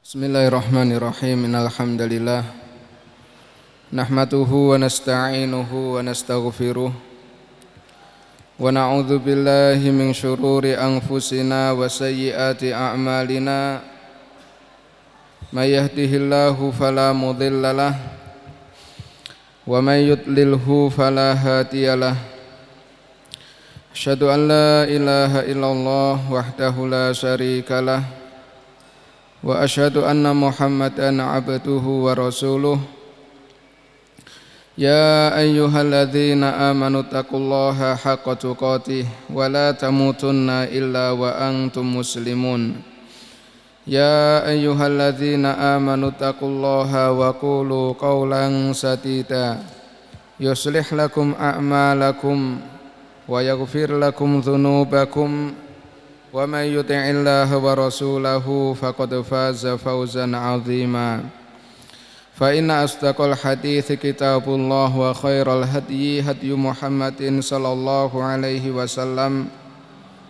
Bismillahirrahmanirrahim. Innal hamdalillah nahmaduhu wa nasta'inuhu wa nastaghfiruh wa na'udzu billahi min syururi anfusina wa sayyiati a'malina. May yahdihillahu fala mudhillalah wa may yudlilhu fala hadiyalah. Asyhadu an la ilaha illallah wahdahu la syarikalah wa asyhadu anna Muhammadan abduhu wa rasuluh. Ya ayyuhalladzina amanu taqullaha haqqa tuqatih wa la tamutunna illa wa antum muslimun. Ya ayyuhalladzina amanu taqullaha wa qulu qawlan sadida yuslih lakum a'malakum wa yaghfir lakum dhunubakum wa may yuti'illaha wa rasulahu faqad faza fawzan 'azima. Fa inna asdaqal hadithi kitabullah wa khairal hadyi hadyu Muhammadin sallallahu alaihi wasallam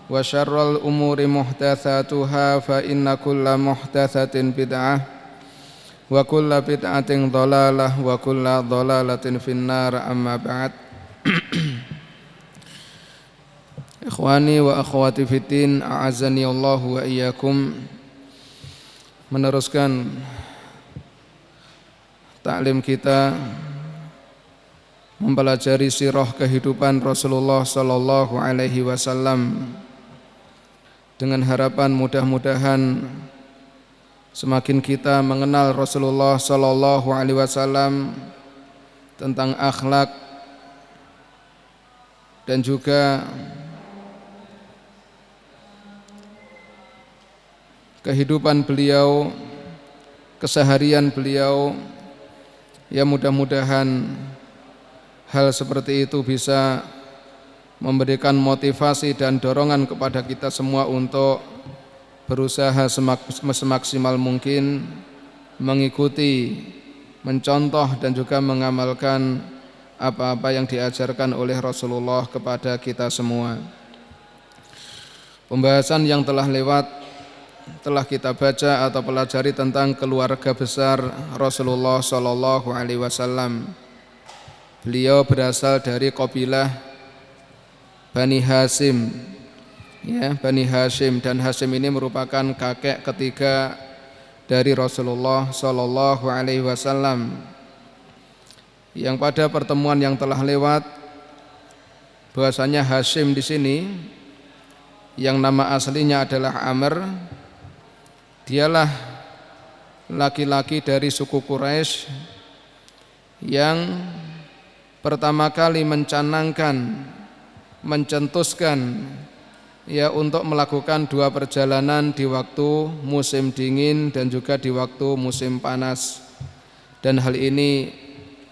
wa syarrul umuri muhdatsatuha fa inna kulla muhdatsatin bid'ah wa kulla bid'atin dhalalah wa kulla dhalalatin finnar. Amma ba'd. Ikhwani wa akhwati fiddin, a'azzani Allah wa iyyakum. Meneruskan taklim kita mempelajari sirah kehidupan Rasulullah sallallahu alaihi wasallam dengan harapan mudah-mudahan semakin kita mengenal Rasulullah sallallahu alaihi wasallam tentang akhlak dan juga kehidupan beliau, keseharian beliau, ya mudah-mudahan hal seperti itu bisa memberikan motivasi dan dorongan kepada kita semua untuk berusaha semaksimal mungkin mengikuti, mencontoh dan juga mengamalkan apa-apa yang diajarkan oleh Rasulullah kepada kita semua. Pembahasan yang telah lewat telah kita baca atau pelajari tentang keluarga besar Rasulullah sallallahu alaihi wasallam. Beliau berasal dari kabilah Bani Hashim, ya, Bani Hashim, dan Hashim ini merupakan kakek ketiga dari Rasulullah sallallahu alaihi wasallam. Yang pada pertemuan yang telah lewat bahwasanya Hashim di sini yang nama aslinya adalah Amr. Dialah laki-laki dari suku Quraisy yang pertama kali mencetuskan ya untuk melakukan dua perjalanan di waktu musim dingin dan juga di waktu musim panas. Dan hal ini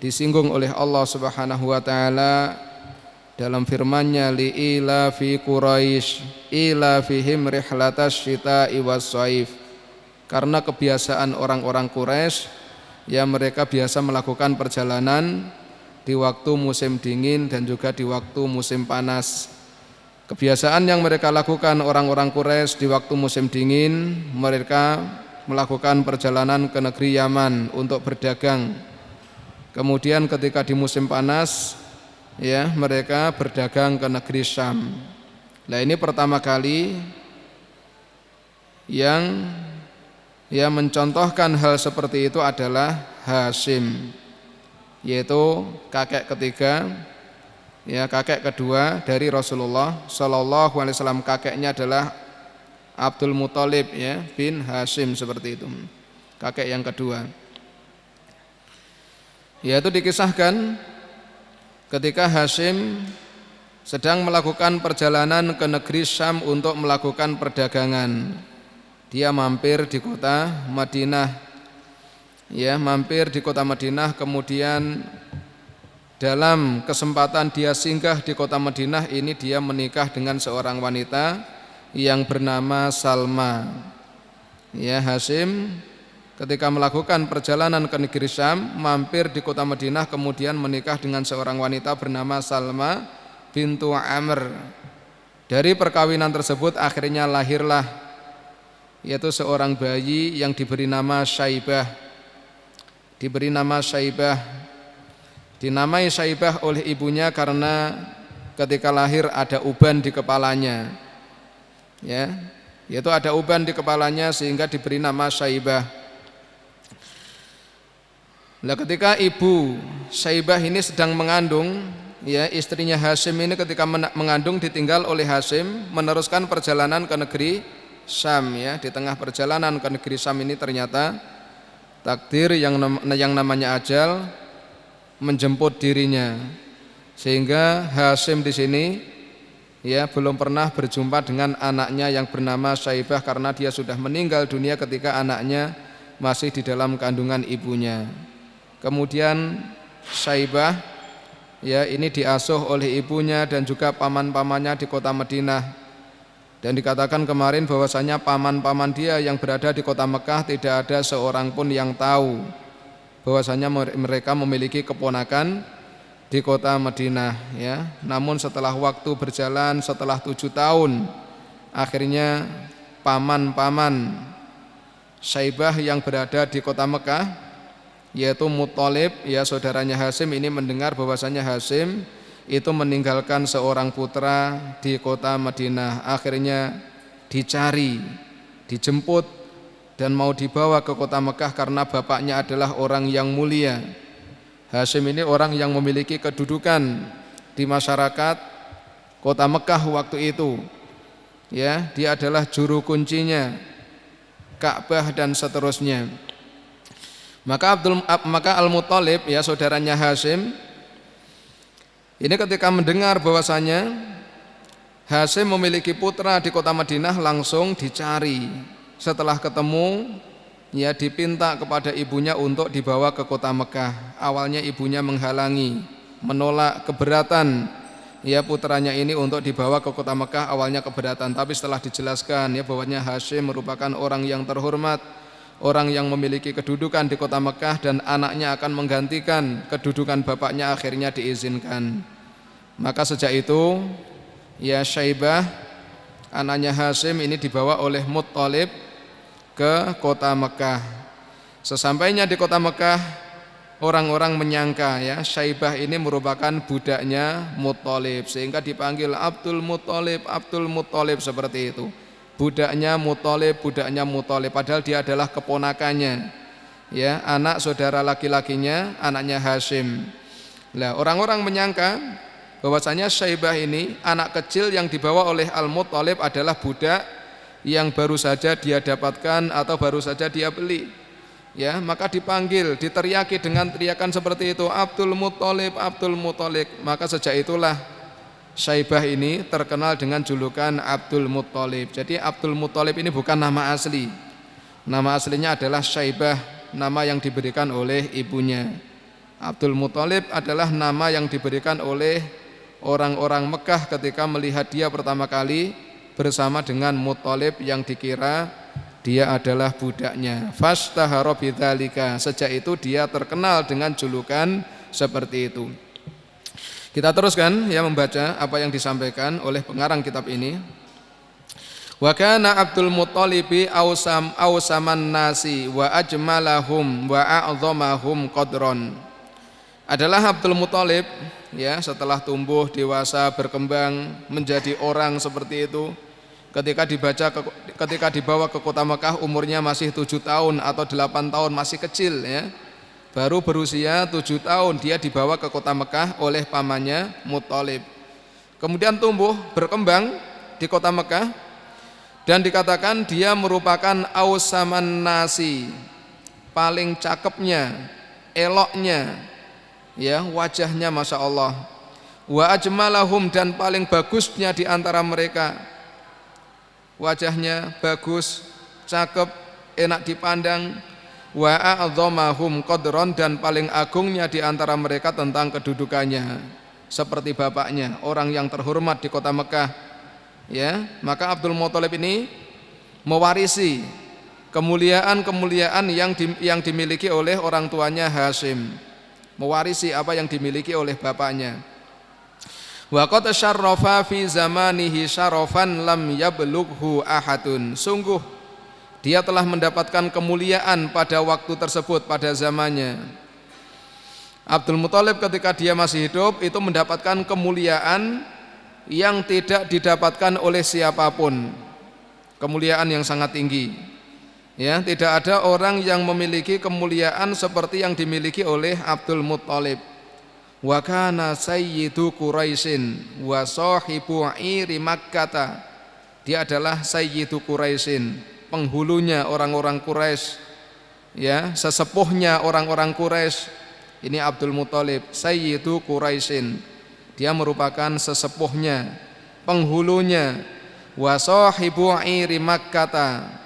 disinggung oleh Allah Subhanahu wa taala dalam firman-Nya, li ila fi Quraisy ila fihim rihlatasy syita'i was-shaif. Karena kebiasaan orang-orang Quraisy, ya mereka biasa melakukan perjalanan di waktu musim dingin dan juga di waktu musim panas. Kebiasaan yang mereka lakukan orang-orang Quraisy di waktu musim dingin, mereka melakukan perjalanan ke negeri Yaman untuk berdagang. Kemudian ketika di musim panas, ya mereka berdagang ke negeri Syam. Nah, ini pertama kali yang mencontohkan hal seperti itu adalah Hashim, yaitu kakek ketiga, ya kakek kedua dari Rasulullah sallallahu alaihi wasallam. Kakeknya adalah Abdul Muthalib, ya, bin Hashim, seperti itu, kakek yang kedua. Yaitu dikisahkan ketika Hashim sedang melakukan perjalanan ke negeri Syam untuk melakukan perdagangan. Dia mampir di kota Madinah, ya mampir di kota Madinah. Kemudian dalam kesempatan dia singgah di kota Madinah ini, dia menikah dengan seorang wanita yang bernama Salma. Ya, Hashim ketika melakukan perjalanan ke negeri Syam, mampir di kota Madinah, kemudian menikah dengan seorang wanita bernama Salma bintu Amr. Dari perkawinan tersebut akhirnya lahirlah yaitu seorang bayi yang diberi nama Syaibah. Diberi nama Syaibah, dinamai Syaibah oleh ibunya karena ketika lahir ada uban di kepalanya, ya, yaitu ada uban di kepalanya sehingga diberi nama Syaibah. Nah, ketika ibu Syaibah ini sedang mengandung, ya, istrinya Hasyim ini ketika mengandung ditinggal oleh Hasyim meneruskan perjalanan ke negeri Syam, ya. Di tengah perjalanan ke negeri Syam ini ternyata takdir yang namanya ajal menjemput dirinya, sehingga Hasyim di sini, ya, belum pernah berjumpa dengan anaknya yang bernama Syaibah karena dia sudah meninggal dunia ketika anaknya masih di dalam kandungan ibunya. Kemudian Syaibah, ya, ini diasuh oleh ibunya dan juga paman-pamannya di kota Madinah. Dan dikatakan kemarin bahwasanya paman-paman dia yang berada di kota Mekah tidak ada seorang pun yang tahu bahwasanya mereka memiliki keponakan di kota Madinah, ya. Namun setelah waktu berjalan, setelah 7 tahun, akhirnya paman-paman Syaibah yang berada di kota Mekah, yaitu Muthalib, ya, saudaranya Hasyim ini mendengar bahwasanya Hasyim itu meninggalkan seorang putra di kota Madinah. Akhirnya dicari, dijemput dan mau dibawa ke kota Mekah karena bapaknya adalah orang yang mulia. Hasyim ini orang yang memiliki kedudukan di masyarakat kota Mekah waktu itu, ya, dia adalah juru kuncinya Ka'bah dan seterusnya. Maka Al-Muthalib, ya, saudaranya Hasyim ini ketika mendengar bahwasanya Hasyim memiliki putra di kota Madinah langsung dicari. Setelah ketemu, ya, dipinta kepada ibunya untuk dibawa ke kota Mekah. Awalnya ibunya menghalangi, menolak, keberatan, ya, putranya ini untuk dibawa ke kota Mekah. Awalnya keberatan, tapi setelah dijelaskan, ya, bahwanya Hasyim merupakan orang yang terhormat, orang yang memiliki kedudukan di kota Mekah dan anaknya akan menggantikan kedudukan bapaknya, akhirnya diizinkan. Maka sejak itu, ya, Syaibah anaknya Hasyim ini dibawa oleh Muthalib ke kota Mekah. Sesampainya di kota Mekah, orang-orang menyangka, ya, Syaibah ini merupakan budaknya Muthalib sehingga dipanggil Abdul Muthalib, Abdul Muthalib, seperti itu. Budaknya Muthalib, budaknya Muthalib, padahal dia adalah keponakannya, ya, anak saudara laki-lakinya, anaknya Hasyim. Nah, orang-orang menyangka bahwasanya Syaibah ini anak kecil yang dibawa oleh Al-Muthalib adalah budak yang baru saja dia dapatkan atau baru saja dia beli, ya. Maka dipanggil, diteriaki dengan teriakan seperti itu, Abdul Muthalib, Abdul Muthalib. Maka sejak itulah Syaibah ini terkenal dengan julukan Abdul Muthalib. Jadi Abdul Muthalib ini bukan nama asli. Nama aslinya adalah Syaibah, nama yang diberikan oleh ibunya. Abdul Muthalib adalah nama yang diberikan oleh orang-orang Mekah ketika melihat dia pertama kali bersama dengan Muthalib yang dikira dia adalah budaknya. Fastahara bidzalika, sejak itu dia terkenal dengan julukan seperti itu. Kita teruskan, ya, membaca apa yang disampaikan oleh pengarang kitab ini. Wa kana Abdul Muthalibi ausaman nasi wa ajmalahum wa a'dhamahum qadron. Adalah Abdul Muthalib, ya, setelah tumbuh dewasa berkembang menjadi orang seperti itu, ketika dibawa ke kota Mekah umurnya masih 7 tahun atau 8 tahun, masih kecil, ya. Baru berusia 7 tahun dia dibawa ke kota Mekah oleh pamannya Muthalib. Kemudian tumbuh berkembang di kota Mekah dan dikatakan dia merupakan ausaman nasi, paling cakepnya, eloknya, ya, wajahnya Masya Allah. Wa ajmalahum, dan paling bagusnya di antara mereka, wajahnya bagus, cakep, enak dipandang. Wa a'dhamahum qadron, dan paling agungnya di antara mereka tentang kedudukannya, seperti bapaknya, orang yang terhormat di kota Mekah, ya. Maka Abdul Muthalib ini mewarisi kemuliaan-kemuliaan yang dimiliki oleh orang tuanya Hasyim, mewarisi apa yang dimiliki oleh bapaknya. Wa qad syarrafa fi zamanihi syarafan lam yablughu ahadun. Sungguh dia telah mendapatkan kemuliaan pada waktu tersebut, pada zamannya. Abdul Muthalib ketika dia masih hidup itu mendapatkan kemuliaan yang tidak didapatkan oleh siapapun, kemuliaan yang sangat tinggi. Ya, tidak ada orang yang memiliki kemuliaan seperti yang dimiliki oleh Abdul Muthalib. Wa kana sayyidu Quraisyin wa sahibu iri Makkah. Dia adalah sayyidu Quraisyin, penghulunya orang-orang Quraisy, ya, sesepuhnya orang-orang Quraisy. Ini Abdul Muthalib, sayyidu Quraisyin. Dia merupakan sesepuhnya, penghulunya. Wa sahibu iri Makkah.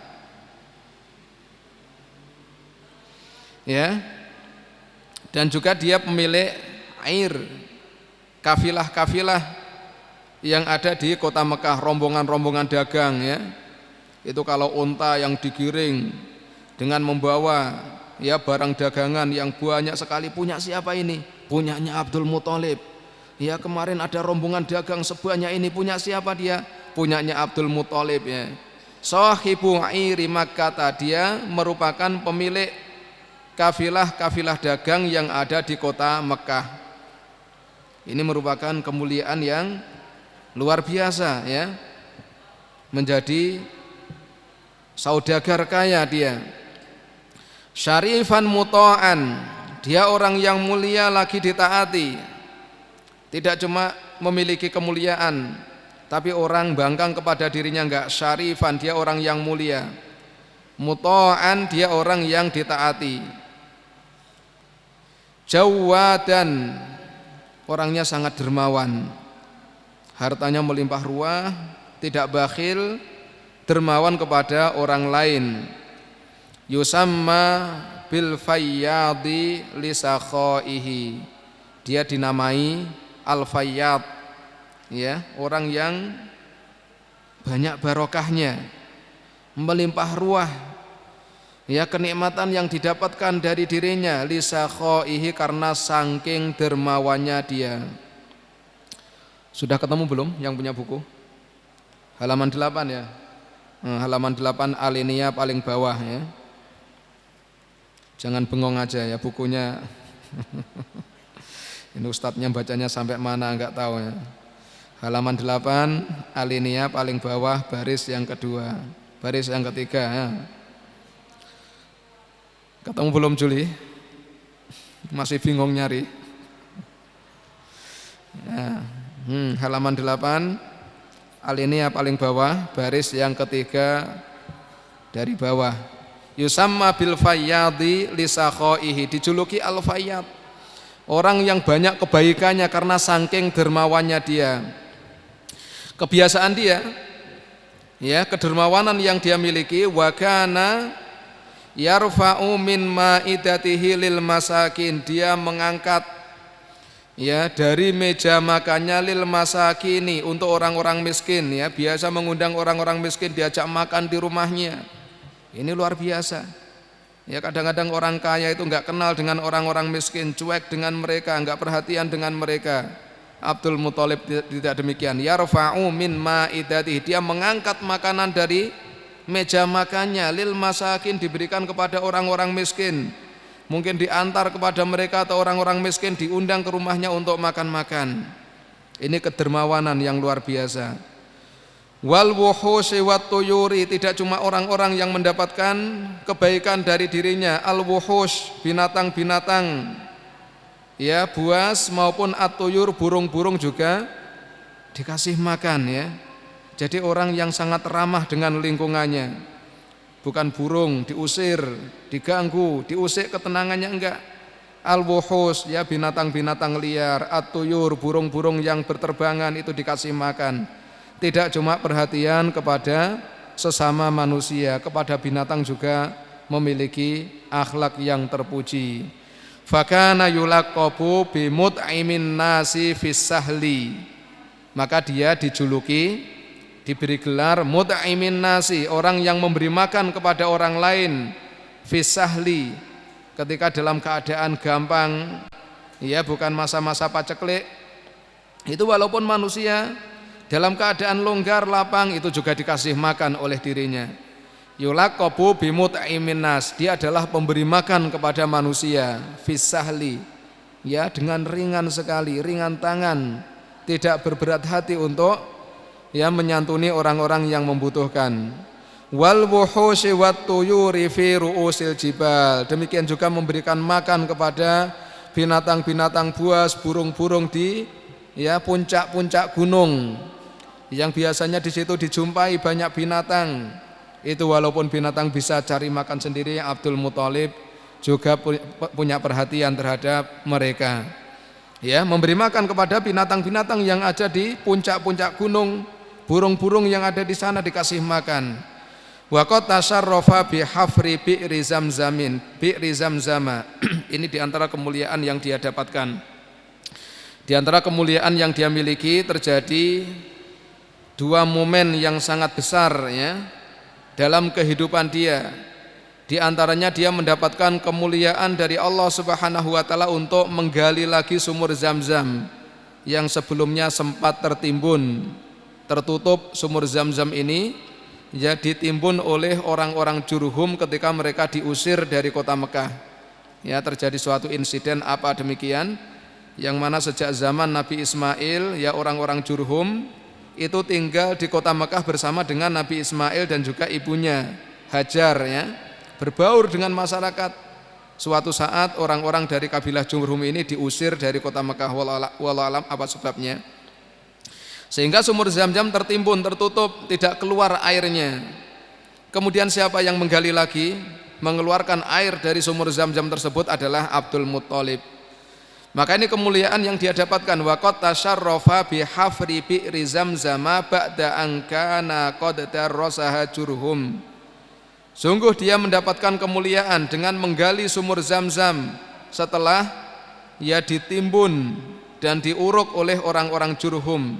Ya. Dan juga dia pemilik air, kafilah-kafilah yang ada di kota Mekah, rombongan-rombongan dagang, ya. Itu kalau unta yang digiring dengan membawa, ya, barang dagangan yang banyak sekali, punya siapa ini? Punyanya Abdul Muthalib. Ya, kemarin ada rombongan dagang sebanyak ini, punya siapa dia? Punyanya Abdul Muthalib, ya. Sahibu iri Makkah, dia merupakan pemilik kafilah-kafilah dagang yang ada di kota Mekah. Ini merupakan kemuliaan yang luar biasa, ya. Menjadi saudagar kaya dia. Syarifan muta'an, dia orang yang mulia lagi ditaati. Tidak cuma memiliki kemuliaan, tapi orang bangkang kepada dirinya enggak. Syarifan, dia orang yang mulia. Muta'an, dia orang yang ditaati. Jawadan, orangnya sangat dermawan. Hartanya melimpah ruah, tidak bakhil, dermawan kepada orang lain. Yusamma bil fayyadi li sakhaihi. Dia dinamai al-fayyad, ya, orang yang banyak barokahnya, melimpah ruah, ya, kenikmatan yang didapatkan dari dirinya, li sakhaihi, karena saking dermawannya dia. Sudah ketemu belum yang punya buku? Halaman 8, ya. Halaman 8 alinea paling bawah, ya. Jangan bengong aja, ya, bukunya. Ini ustadznya bacanya sampai mana enggak tahu, ya. Halaman 8 alinea paling bawah, baris yang kedua, baris yang ketiga, ya. Ketemu belum, Juli? Masih bingung nyari? Ya. Halaman 8 alinea paling bawah, baris yang ketiga dari bawah. Yusamma bil fayyadi li sakhaihi, dijuluki al-fayyad, orang yang banyak kebaikannya karena saking dermawannya dia. Kebiasaan dia, ya, kedermawanan yang dia miliki. Wa kana yarfa'u min ma'idatihi lil masakin, dia mengangkat, ya, dari meja makannya lil masakini, untuk orang-orang miskin, ya, biasa mengundang orang-orang miskin diajak makan di rumahnya. Ini luar biasa. Ya, kadang-kadang orang kaya itu enggak kenal dengan orang-orang miskin, cuek dengan mereka, enggak perhatian dengan mereka. Abdul Muthalib tidak demikian. Yarfa'u min ma'idatihi, dia mengangkat makanan dari meja makannya lil masakin, diberikan kepada orang-orang miskin. Mungkin diantar kepada mereka, atau orang-orang miskin diundang ke rumahnya untuk makan-makan. Ini kedermawanan yang luar biasa. Wal wuhusi wat tuyuri, tidak cuma orang-orang yang mendapatkan kebaikan dari dirinya. Al wuhus, binatang-binatang, ya, buas maupun at-tuyur, burung-burung juga dikasih makan, ya. Jadi orang yang sangat ramah dengan lingkungannya. Bukan burung diusir, diganggu, diusik ketenangannya, enggak. Al-wuhus, ya, binatang-binatang liar, at-tuyur, burung-burung yang berterbangan itu dikasih makan. Tidak cuma perhatian kepada sesama manusia, kepada binatang juga memiliki akhlak yang terpuji. Fakana yulaqabu bimut'imin nasi fis sahli, maka dia dijuluki, diberi gelar mut'imin nasi, orang yang memberi makan kepada orang lain, fis sahli, ketika dalam keadaan gampang, ya, bukan masa-masa paceklik. Itu walaupun manusia dalam keadaan longgar lapang itu juga dikasih makan oleh dirinya. Yulaqabu bimut'imin nas, dia adalah pemberi makan kepada manusia, fisahli, ya dengan ringan sekali, ringan tangan, tidak berberat hati untuk ya menyantuni orang-orang yang membutuhkan. Wal wuhushi wat tuyuri fi ru'usil jibal, demikian juga memberikan makan kepada binatang-binatang buas, burung-burung di ya puncak-puncak gunung yang biasanya di situ dijumpai banyak binatang. Itu walaupun binatang bisa cari makan sendiri, Abdul Muthalib juga punya perhatian terhadap mereka. Ya, memberi makan kepada binatang-binatang yang ada di puncak-puncak gunung, burung-burung yang ada di sana dikasih makan. Wa qad tasarrafa bi hafri bi'ri zamzamin, bi'ri zamzama. Ini diantara kemuliaan yang dia dapatkan. Di antara kemuliaan yang dia miliki terjadi dua momen yang sangat besar ya dalam kehidupan dia. Di antaranya dia mendapatkan kemuliaan dari Allah Subhanahu wa taala untuk menggali lagi sumur Zamzam yang sebelumnya sempat tertimbun, tertutup. Sumur Zamzam ini ya ditimbun oleh orang-orang Jurhum ketika mereka diusir dari kota Mekah. Ya, terjadi suatu insiden apa demikian yang mana sejak zaman Nabi Ismail ya orang-orang Jurhum itu tinggal di kota Mekah bersama dengan Nabi Ismail dan juga ibunya Hajar ya, berbaur dengan masyarakat. Suatu saat orang-orang dari kabilah Jurhum ini diusir dari kota Mekah, wallahu alam apa sebabnya, sehingga sumur Zamzam tertimbun, tertutup, tidak keluar airnya. Kemudian siapa yang menggali lagi, mengeluarkan air dari sumur Zamzam tersebut adalah Abdul Muthalib. Maka ini kemuliaan yang dia dapatkan. Wa qad tasarrafa bi hafri bi'ri zamzama ba'da an kana qad darrasaha Jurhum. Sungguh dia mendapatkan kemuliaan dengan menggali sumur Zamzam setelah ya ditimbun dan diuruk oleh orang-orang Jurhum.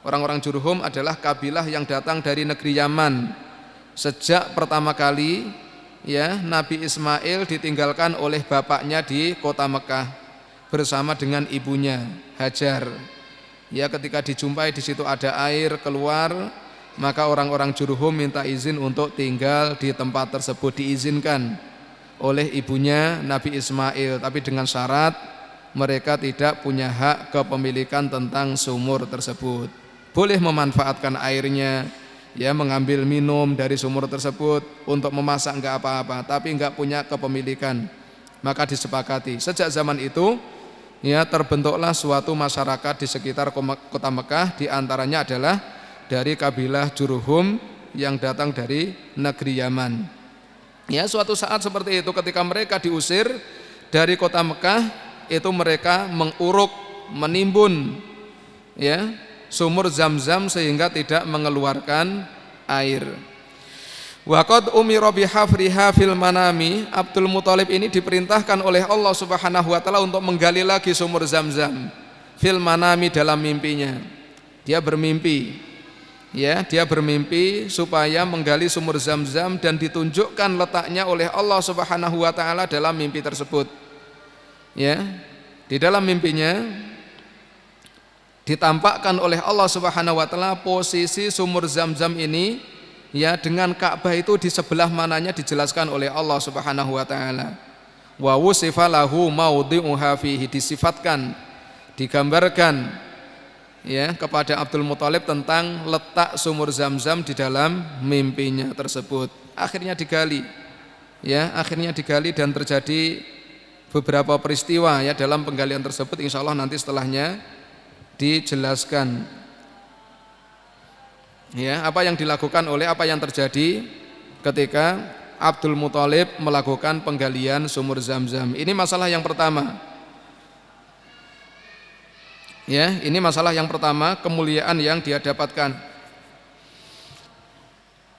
Orang-orang Jurhum adalah kabilah yang datang dari negeri Yaman. Sejak pertama kali ya Nabi Ismail ditinggalkan oleh bapaknya di kota Mekah bersama dengan ibunya Hajar. Ya, ketika dijumpai di situ ada air keluar, maka orang-orang Jurhum minta izin untuk tinggal di tempat tersebut, diizinkan oleh ibunya Nabi Ismail, tapi dengan syarat mereka tidak punya hak kepemilikan tentang sumur tersebut. Boleh memanfaatkan airnya, ya mengambil minum dari sumur tersebut, untuk memasak enggak apa-apa, tapi enggak punya kepemilikan. Maka disepakati. Sejak zaman itu ya terbentuklah suatu masyarakat di sekitar kota Mekah, di antaranya adalah dari kabilah Jurhum yang datang dari negeri Yaman. Ya, suatu saat seperti itu ketika mereka diusir dari kota Mekah, itu mereka menguruk, menimbun ya sumur Zamzam sehingga tidak mengeluarkan air. Wa qad umira bihafriha fil manami. Abdul Muthalib ini diperintahkan oleh Allah Subhanahu wa taala untuk menggali lagi sumur Zamzam fil manami, dalam mimpinya. Dia bermimpi. Ya, dia bermimpi supaya menggali sumur Zamzam dan ditunjukkan letaknya oleh Allah Subhanahu wa taala dalam mimpi tersebut. Ya. Di dalam mimpinya ditampakkan oleh Allah Subhanahu wa taala posisi sumur Zamzam ini ya dengan Ka'bah itu di sebelah mananya dijelaskan oleh Allah Subhanahu wa taala. Wa wusifa lahu maudhi'uha fihi, disifatkan, digambarkan ya kepada Abdul Muthalib tentang letak sumur Zamzam di dalam mimpinya tersebut. Akhirnya digali. Ya, akhirnya digali dan terjadi beberapa peristiwa ya dalam penggalian tersebut, insyaallah nanti setelahnya dijelaskan. Ya, apa yang dilakukan oleh apa yang terjadi ketika Abdul Muthalib melakukan penggalian sumur Zamzam. Ini masalah yang pertama. Ya, ini masalah yang pertama, kemuliaan yang dia dapatkan.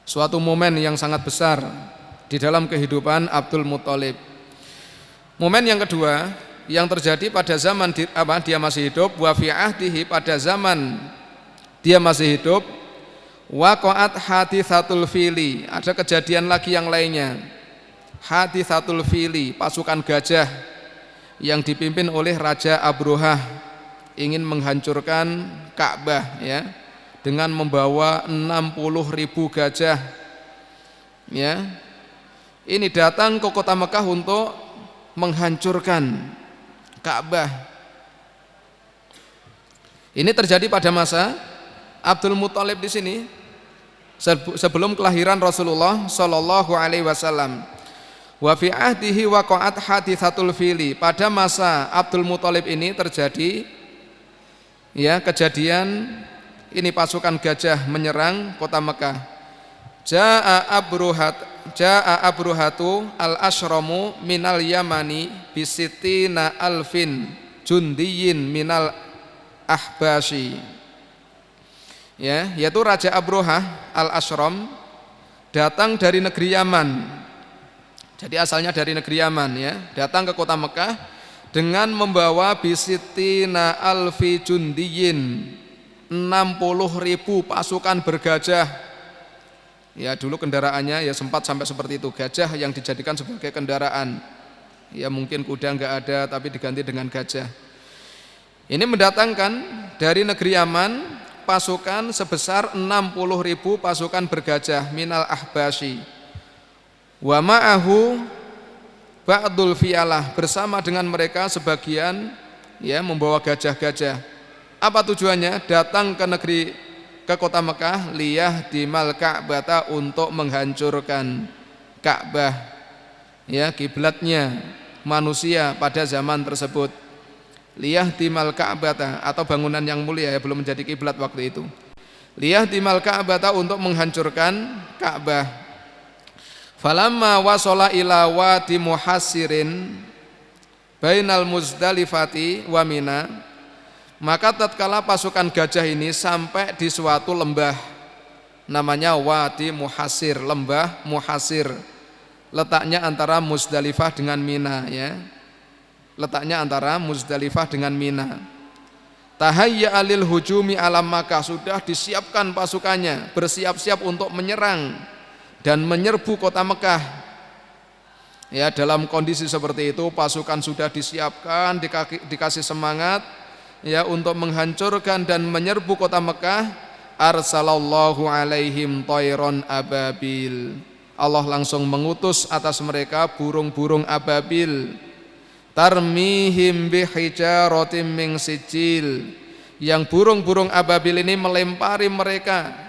Suatu momen yang sangat besar di dalam kehidupan Abdul Muthalib. Momen yang kedua yang terjadi pada zaman dia masih hidup, wa fi ahdihi, pada zaman dia masih hidup, waqa'at haditsatul fili, ada kejadian lagi yang lainnya. Haditsatul fili, pasukan gajah yang dipimpin oleh Raja Abrohah ingin menghancurkan Ka'bah ya dengan membawa 60.000 gajah. ya, ini datang ke kota Mekah untuk menghancurkan Ka'bah. Ini terjadi pada masa Abdul Muthalib di sini sebelum kelahiran Rasulullah Shallallahu Alaihi Wasallam. Wa fi ahdihi waqa'at haditsatul fili. Pada masa Abdul Muthalib ini terjadi ya kejadian ini pasukan gajah menyerang kota Mekah. Ja'a Abruhatu al-Ashramu minal Yamani bisitina alfin jundiyin minal Ahbashi. Ya, yaitu Raja Abruhah al-Ashram datang dari negeri Yaman. Jadi asalnya dari negeri Yaman ya, datang ke kota Mekah dengan membawa bisitina alfi jundiyin 60.000 pasukan bergajah. Ya dulu kendaraannya ya sempat sampai seperti itu, gajah yang dijadikan sebagai kendaraan. Ya mungkin kuda enggak ada tapi diganti dengan gajah. Ini mendatangkan dari negeri Yaman pasukan sebesar 60.000 pasukan bergajah minal ahbashi. Wa ma'ahu ba'dul fiyalah, bersama dengan mereka sebagian ya membawa gajah-gajah. Apa tujuannya? Datang ke kota Mekah liyah dimal Ka'bata, untuk menghancurkan Ka'bah ya, kiblatnya manusia pada zaman tersebut. Liyah dimal Ka'bata, atau bangunan yang mulia ya, belum menjadi kiblat waktu itu. Liyah dimal Ka'bata, untuk menghancurkan Ka'bah. Falamma wasala ila wadi muhassirin bainal Muzdalifati wa Mina, maka tatkala pasukan gajah ini sampai di suatu lembah namanya Wadi Muhassir, lembah Muhassir, letaknya antara Muzdalifah dengan Mina ya, letaknya antara Muzdalifah dengan Mina. Tahayya alil hujumi alam Makkah, sudah disiapkan pasukannya, bersiap-siap untuk menyerang dan menyerbu kota Mekah. Ya, dalam kondisi seperti itu pasukan sudah disiapkan, dikasih semangat ya untuk menghancurkan dan menyerbu kota Mekah. Arsalallahu alaihim tayron ababil, Allah langsung mengutus atas mereka burung-burung ababil. Tarmihim bihijaratim min sijil, yang burung-burung ababil ini melempari mereka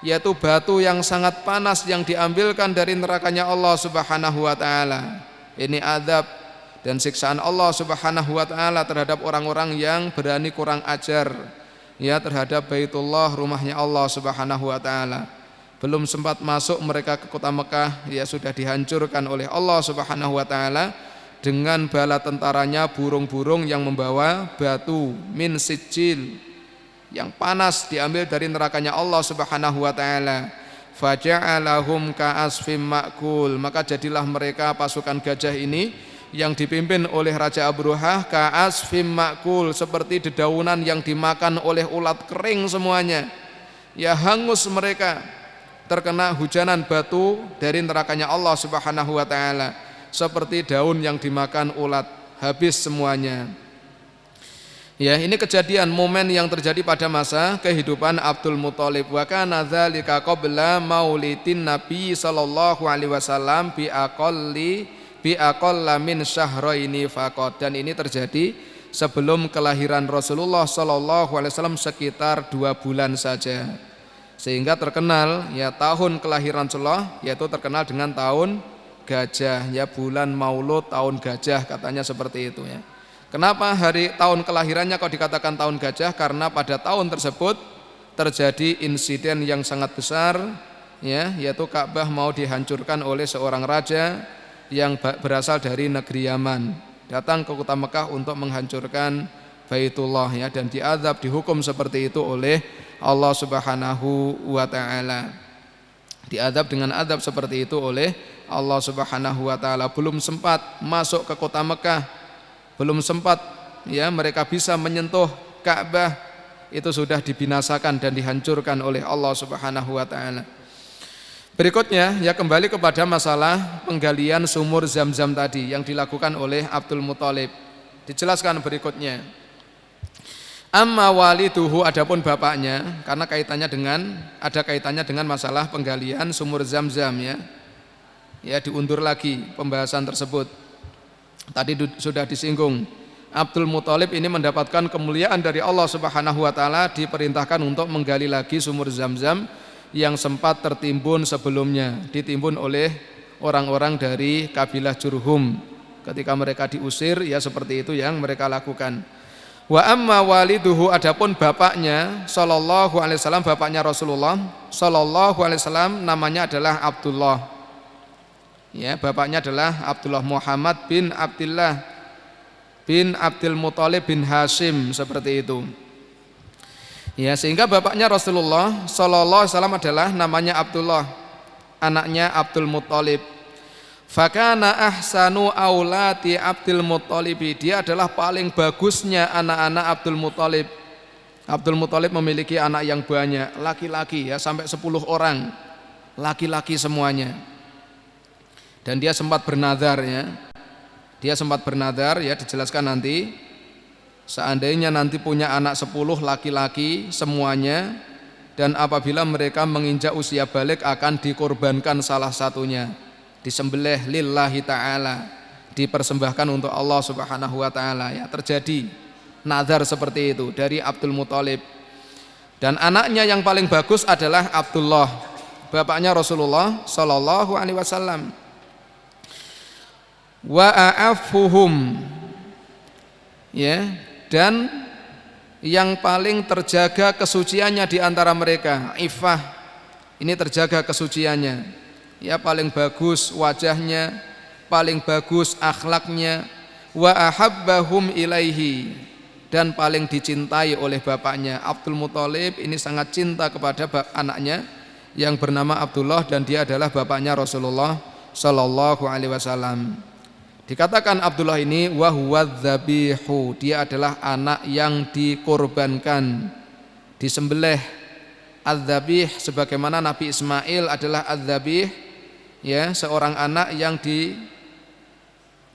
yaitu batu yang sangat panas yang diambilkan dari nerakanya Allah Subhanahu wa taala. Ini azab dan siksaan Allah Subhanahu wa taala terhadap orang-orang yang berani kurang ajar ya terhadap Baitullah, rumahnya Allah Subhanahu wa taala. Belum sempat masuk mereka ke kota Mekah ya sudah dihancurkan oleh Allah Subhanahu wa taala dengan bala tentaranya, burung-burung yang membawa batu min sijil yang panas diambil dari nerakanya Allah Subhanahu wa taala. Faja'alahum ka'asfim ma'kul, maka jadilah mereka pasukan gajah ini yang dipimpin oleh Raja Abruhah ka'asfim ma'kul, seperti dedaunan yang dimakan oleh ulat kering semuanya. Ya hangus mereka terkena hujanan batu dari nerakanya Allah Subhanahu wa taala, seperti daun yang dimakan ulat, habis semuanya. Ya, ini kejadian momen yang terjadi pada masa kehidupan Abdul Muthalib. Wa kana dzalika qabla maulidin Nabi sallallahu alaihi wasallam bi aqalla min syahraini faqat. Dan ini terjadi sebelum kelahiran Rasulullah sallallahu alaihi wasallam sekitar 2 bulan saja. Sehingga terkenal ya tahun kelahiran Rasulullah yaitu terkenal dengan tahun gajah ya, bulan Maulud tahun gajah, katanya seperti itu ya. Kenapa tahun kelahirannya kok dikatakan tahun gajah? Karena pada tahun tersebut terjadi insiden yang sangat besar ya, yaitu Ka'bah mau dihancurkan oleh seorang raja yang berasal dari negeri Yaman, datang ke kota Mekah untuk menghancurkan Baitullah ya, dan diazab, dihukum seperti itu oleh Allah Subhanahu wa taala. Diazab dengan azab seperti itu oleh Allah Subhanahu wa taala. Belum sempat masuk ke kota Mekah, belum sempat ya mereka bisa menyentuh Ka'bah, itu sudah dibinasakan dan dihancurkan oleh Allah Subhanahu wa taala. Berikutnya ya kembali kepada masalah penggalian sumur Zam-Zam tadi yang dilakukan oleh Abdul Muthalib. Dijelaskan berikutnya. Amma waliduhu, adapun bapaknya, karena ada kaitannya dengan masalah penggalian sumur Zam-Zam ya. Ya, diundur lagi pembahasan tersebut. Tadi sudah disinggung, Abdul Muthalib ini mendapatkan kemuliaan dari Allah Subhanahu wa taala, diperintahkan untuk menggali lagi sumur Zam-Zam yang sempat tertimbun sebelumnya, ditimbun oleh orang-orang dari kabilah Jurhum. Ketika mereka diusir, ya seperti itu yang mereka lakukan. Wa amma waliduhu, adapun bapaknya sallallahu alaihi wasallam, bapaknya Rasulullah sallallahu alaihi wasallam, namanya adalah Abdullah. Ya, bapaknya adalah Abdullah Muhammad bin Abdullah bin Abdul Muthalib bin Hashim, seperti itu. Ya, sehingga bapaknya Rasulullah sallallahu alaihi wasallam adalah namanya Abdullah, anaknya Abdul Muthalib. Fakana ahsanu aulati Abdul Muthalib, dia adalah paling bagusnya anak-anak Abdul Muthalib. Abdul Muthalib memiliki anak yang banyak, laki-laki ya, sampai 10 orang, laki-laki semuanya. Dan dia sempat bernadar ya. Dia sempat bernadar ya, dijelaskan nanti. Seandainya nanti punya anak 10 laki-laki semuanya, dan apabila mereka menginjak usia balik akan dikorbankan salah satunya, disembelih lillahi ta'ala, dipersembahkan untuk Allah Subhanahu wa ta'ala ya. Terjadi nazar seperti itu dari Abdul Muthalib. Dan anaknya yang paling bagus adalah Abdullah, bapaknya Rasulullah sallallahu alaihi wasallam. Wa a'afuhum, ya, dan yang paling terjaga kesuciannya di antara mereka, iffah, ini terjaga kesuciannya, ya, paling bagus wajahnya, paling bagus akhlaknya. Wa ahabbahum ilaihi, dan paling dicintai oleh bapaknya. Abdul Muthalib ini sangat cinta kepada anaknya yang bernama Abdullah, dan dia adalah bapaknya Rasulullah sallallahu alaihi wasallam. Dikatakan Abdullah ini wa huwa dzabihu, dia adalah anak yang dikorbankan, disembelih. Adzabih, sebagaimana Nabi Ismail adalah adzabih, ya, seorang anak yang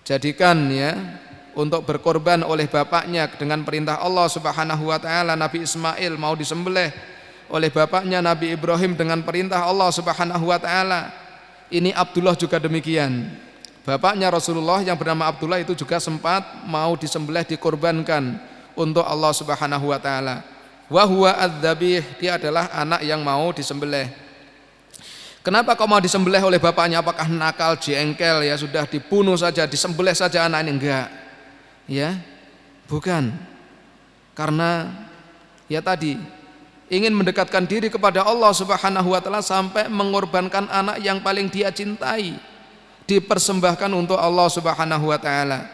dijadikan ya untuk berkorban oleh bapaknya dengan perintah Allah Subhanahu wa taala. Nabi Ismail mau disembelih oleh bapaknya Nabi Ibrahim dengan perintah Allah Subhanahu wa taala. Ini Abdullah juga demikian. Bapaknya Rasulullah yang bernama Abdullah itu juga sempat mau disembelih, dikorbankan untuk Allah Subhanahu wa taala. Wa huwa adzabih, dia adalah anak yang mau disembelih. Kenapa kau mau disembelih oleh bapaknya? Apakah nakal, jengkel, ya sudah dibunuh saja, disembelih saja anak ini? Enggak. Ya. Bukan. Karena ya tadi ingin mendekatkan diri kepada Allah Subhanahu wa taala sampai mengorbankan anak yang paling dia cintai, dipersembahkan untuk Allah Subhanahu wa taala.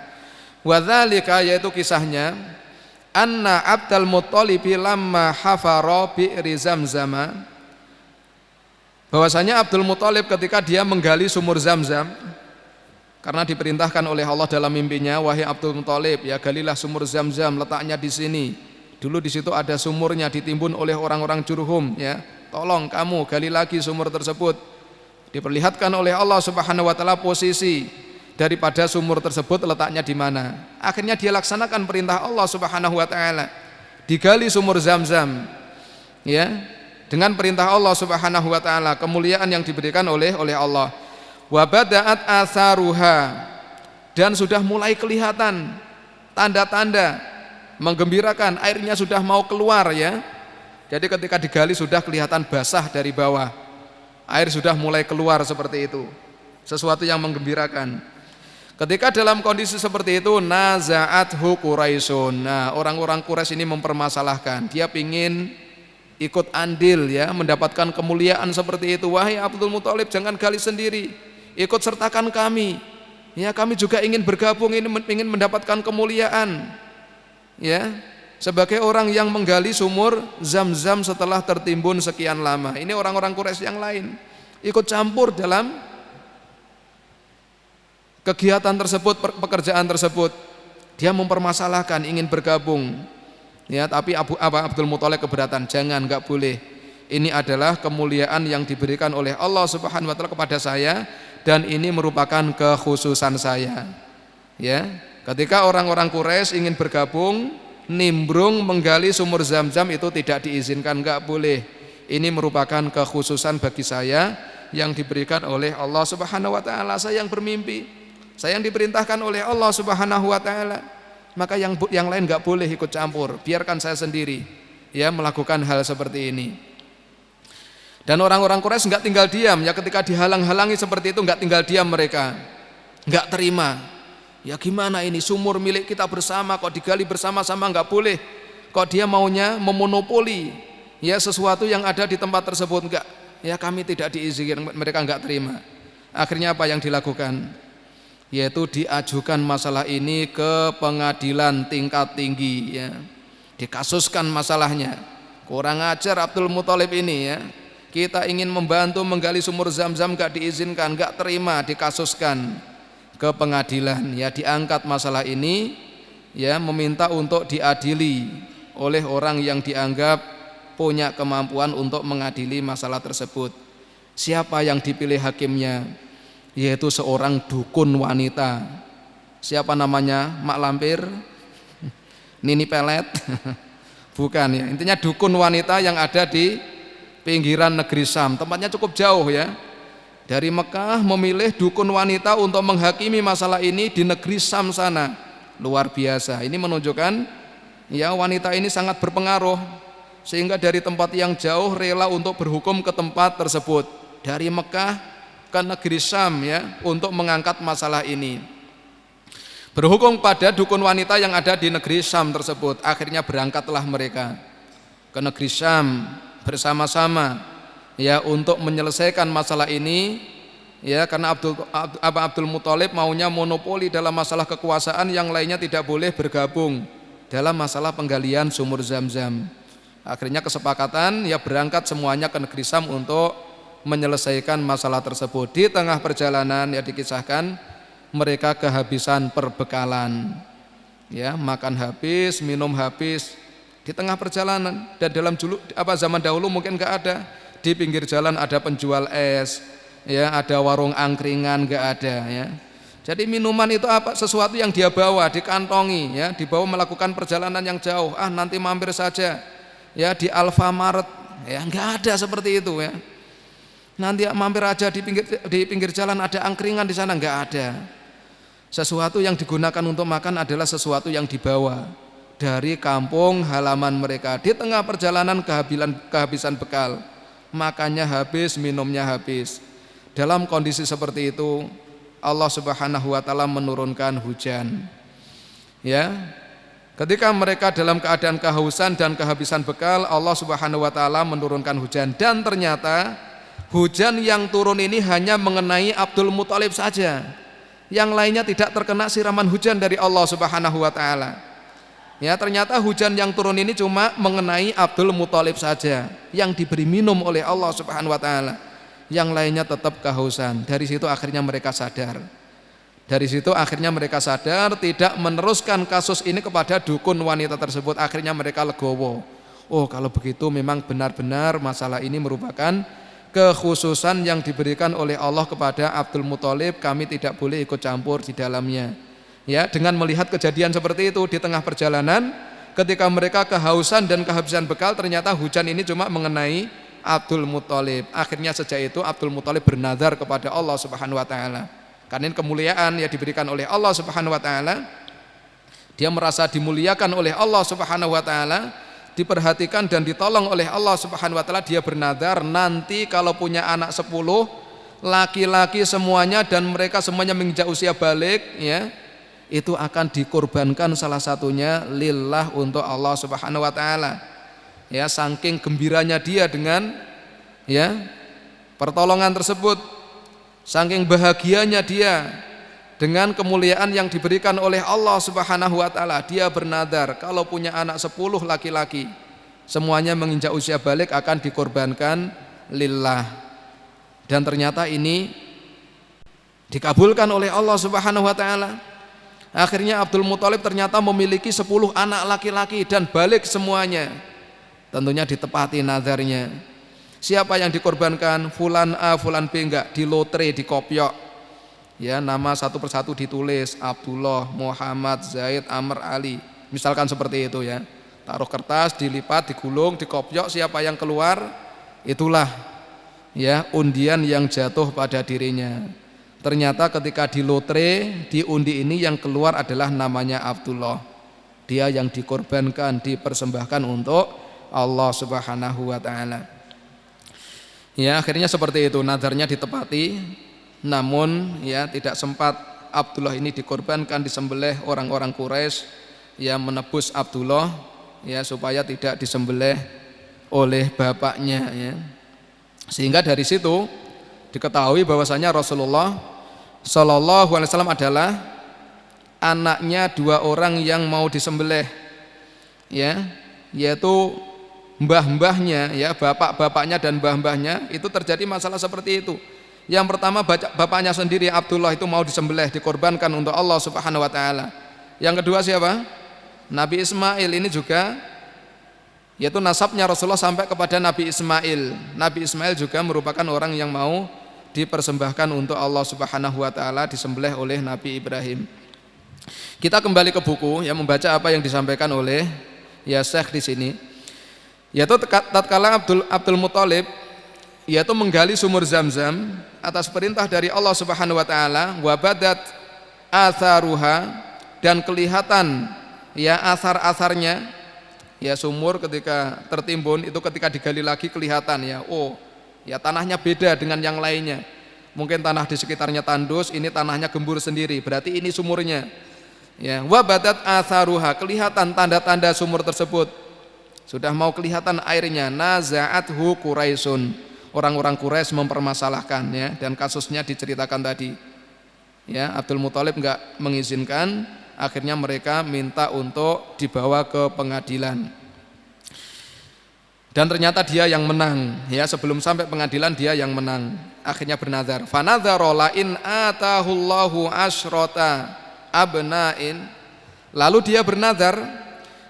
Wa dzalika, yaitu kisahnya, anna Abdul Muthalib lamma hafara bi'ri Zamzam, bahwasanya Abdul Muthalib ketika dia menggali sumur Zamzam, karena diperintahkan oleh Allah dalam mimpinya, wahai Abdul Muthalib, ya galilah sumur Zamzam, letaknya di sini. Dulu di situ ada sumurnya, ditimbun oleh orang-orang Jurhum, ya. Tolong kamu gali lagi sumur tersebut. Diperlihatkan oleh Allah Subhanahu wa taala posisi daripada sumur tersebut letaknya di mana. Akhirnya dia laksanakan perintah Allah Subhanahu wa taala. Digali sumur Zamzam. Ya, dengan perintah Allah Subhanahu wa taala, kemuliaan yang diberikan oleh Allah. Wa bada'at atharuha, dan sudah mulai kelihatan tanda-tanda menggembirakan, airnya sudah mau keluar ya. Jadi ketika digali sudah kelihatan basah dari bawah. Air sudah mulai keluar seperti itu, sesuatu yang menggembirakan. Ketika dalam kondisi seperti itu, naza'athu Quraisyun. Nah, orang-orang Quraisy ini mempermasalahkan, dia pingin ikut andil ya, mendapatkan kemuliaan seperti itu. Wahai Abdul Muthalib, jangan gali sendiri, ikut sertakan kami. Ya, kami juga ingin bergabung, ingin mendapatkan kemuliaan. Ya, sebagai orang yang menggali sumur Zam-Zam setelah tertimbun sekian lama. Ini orang-orang Quraisy yang lain ikut campur dalam kegiatan tersebut, pekerjaan tersebut. Dia mempermasalahkan, ingin bergabung. Ya, tapi Abdul Muthalib keberatan. Jangan, enggak boleh. Ini adalah kemuliaan yang diberikan oleh Allah Subhanahu wa taala kepada saya, dan ini merupakan kekhususan saya. Ya, ketika orang-orang Quraisy ingin bergabung, nimbrung menggali sumur Zam-Zam, itu tidak diizinkan, enggak boleh. Ini merupakan kekhususan bagi saya yang diberikan oleh Allah Subhanahu wa taala. Saya yang bermimpi, saya yang diperintahkan oleh Allah Subhanahu wa taala, maka yang lain enggak boleh ikut campur, biarkan saya sendiri ya melakukan hal seperti ini. Dan orang-orang Quraisy enggak tinggal diam ya, ketika dihalang-halangi seperti itu enggak tinggal diam mereka, enggak terima. Ya gimana ini, sumur milik kita bersama kok digali bersama-sama, enggak boleh. Kok dia maunya memonopoli ya sesuatu yang ada di tempat tersebut, enggak. Ya kami tidak diizinkan, mereka enggak terima. Akhirnya apa yang dilakukan? Yaitu diajukan masalah ini ke pengadilan tingkat tinggi ya. Dikasuskan masalahnya. Kurang ajar Abdul Muthalib ini ya. Kita ingin membantu menggali sumur Zam-Zam enggak diizinkan, enggak terima, dikasuskan ke pengadilan ya. Diangkat masalah ini ya, meminta untuk diadili oleh orang yang dianggap punya kemampuan untuk mengadili masalah tersebut. Siapa yang dipilih hakimnya? Yaitu seorang dukun wanita. Siapa namanya? Mak Lampir? Nini Pelet? Bukan ya. Intinya dukun wanita yang ada di pinggiran negeri Syam. Tempatnya cukup jauh ya. Dari Mekah memilih dukun wanita untuk menghakimi masalah ini di negeri Syam sana. Luar biasa. Ini menunjukkan ya wanita ini sangat berpengaruh, sehingga dari tempat yang jauh rela untuk berhukum ke tempat tersebut, dari Mekah ke negeri Syam ya, untuk mengangkat masalah ini. Berhukum pada dukun wanita yang ada di negeri Syam tersebut. Akhirnya berangkatlah mereka ke negeri Syam bersama-sama ya untuk menyelesaikan masalah ini ya, karena Abdul Muthalib maunya monopoli dalam masalah kekuasaan, yang lainnya tidak boleh bergabung dalam masalah penggalian sumur Zam-Zam. Akhirnya kesepakatan ya, berangkat semuanya ke negeri Syam untuk menyelesaikan masalah tersebut. Di tengah perjalanan ya dikisahkan mereka kehabisan perbekalan ya, makan habis, minum habis di tengah perjalanan. Dan dalam zaman dahulu mungkin enggak ada, di pinggir jalan ada penjual es ya, ada warung angkringan, enggak ada ya. Jadi minuman itu apa? Sesuatu yang dia bawa, dikantongi ya, dibawa melakukan perjalanan yang jauh. Ah nanti mampir saja ya di Alfamart ya, enggak ada seperti itu ya. Nanti mampir aja di pinggir jalan ada angkringan di sana, enggak ada. Sesuatu yang digunakan untuk makan adalah sesuatu yang dibawa dari kampung halaman mereka. Di tengah perjalanan kehabisan bekal, makannya habis, minumnya habis. Dalam kondisi seperti itu Allah Subhanahu wa taala menurunkan hujan. Ya. Ketika mereka dalam keadaan kehausan dan kehabisan bekal, Allah Subhanahu wa taala menurunkan hujan, dan ternyata hujan yang turun ini hanya mengenai Abdul Muthalib saja. Yang lainnya tidak terkena siraman hujan dari Allah Subhanahu wa taala. Ya, ternyata hujan yang turun ini cuma mengenai Abdul Muthalib saja yang diberi minum oleh Allah Subhanahu wa taala. Yang lainnya tetap kehausan. Dari situ akhirnya mereka sadar. Tidak meneruskan kasus ini kepada dukun wanita tersebut. Akhirnya mereka legowo. Oh, kalau begitu memang benar-benar masalah ini merupakan kekhususan yang diberikan oleh Allah kepada Abdul Muthalib, kami tidak boleh ikut campur di dalamnya. Ya, dengan melihat kejadian seperti itu di tengah perjalanan, ketika mereka kehausan dan kehabisan bekal, ternyata hujan ini cuma mengenai Abdul Muthalib. Akhirnya sejak itu Abdul Muthalib bernazar kepada Allah Subhanahu wa taala. Karena kemuliaan yang diberikan oleh Allah Subhanahu wa taala, dia merasa dimuliakan oleh Allah Subhanahu wa taala, diperhatikan dan ditolong oleh Allah Subhanahu wa taala. Dia bernazar nanti kalau punya anak 10 laki-laki semuanya dan mereka semuanya menginjak usia balik ya, itu akan dikorbankan salah satunya lillah, untuk Allah Subhanahu wa taala. Ya, saking gembiranya dia dengan ya pertolongan tersebut, saking bahagianya dia dengan kemuliaan yang diberikan oleh Allah Subhanahu wa taala, dia bernadar kalau punya anak 10 laki-laki semuanya menginjak usia balik akan dikorbankan lillah. Dan ternyata ini dikabulkan oleh Allah Subhanahu wa taala. Akhirnya Abdul Muthalib ternyata memiliki 10 anak laki-laki dan balik semuanya. Tentunya ditepati nazarnya. Siapa yang dikorbankan? Fulan A, Fulan B, enggak, di lotre, di kopyok. Ya, nama satu persatu ditulis, Abdullah, Muhammad, Zaid, Amr, Ali. Misalkan seperti itu ya. Taruh kertas, dilipat, digulung, dikopyok, siapa yang keluar itulah ya undian yang jatuh pada dirinya. Ternyata ketika di lotre, di undi ini yang keluar adalah namanya Abdullah. Dia yang dikorbankan, dipersembahkan untuk Allah Subhanahu wa taala. Ya, akhirnya seperti itu, nadarnya ditepati. Namun ya tidak sempat Abdullah ini dikorbankan, disembelih orang-orang Quraisy yang menebus Abdullah ya supaya tidak disembelih oleh bapaknya ya. Sehingga dari situ diketahui bahwasanya Rasulullah Shallallahu alaihi wasallam adalah anaknya dua orang yang mau disembelih ya, yaitu mbah-mbahnya ya, bapak-bapaknya dan mbah-mbahnya itu terjadi masalah seperti itu. Yang pertama bapaknya sendiri Abdullah itu mau disembelih, dikorbankan untuk Allah Subhanahu wa taala. Yang kedua siapa? Nabi Ismail ini juga, yaitu nasabnya Rasulullah sampai kepada Nabi Ismail. Nabi Ismail juga merupakan orang yang mau dipersembahkan untuk Allah Subhanahu wa taala, disembelih oleh Nabi Ibrahim. Kita kembali ke buku yang membaca apa yang disampaikan oleh ya Syekh di sini. Yaitu tatkala Abdul Muthalib yaitu menggali sumur Zam-Zam atas perintah dari Allah Subhanahu wa taala, wa badat atharuha, dan kelihatan ya asar-asarnya ya, sumur ketika tertimbun itu ketika digali lagi kelihatan ya, oh ya tanahnya beda dengan yang lainnya. Mungkin tanah di sekitarnya tandus, ini tanahnya gembur sendiri, berarti ini sumurnya. Ya, wa badat atharuha, kelihatan tanda-tanda sumur tersebut. Sudah mau kelihatan airnya. Naza'athu Quraisyun, orang-orang Quraisy mempermasalahkan ya, dan kasusnya diceritakan tadi. Ya, Abdul Muthalib enggak mengizinkan, akhirnya mereka minta untuk dibawa ke pengadilan. Dan ternyata dia yang menang ya, sebelum sampai pengadilan dia yang menang. Akhirnya bernazar, fanadzara la in atahullahu asyrata abnain, lalu dia bernazar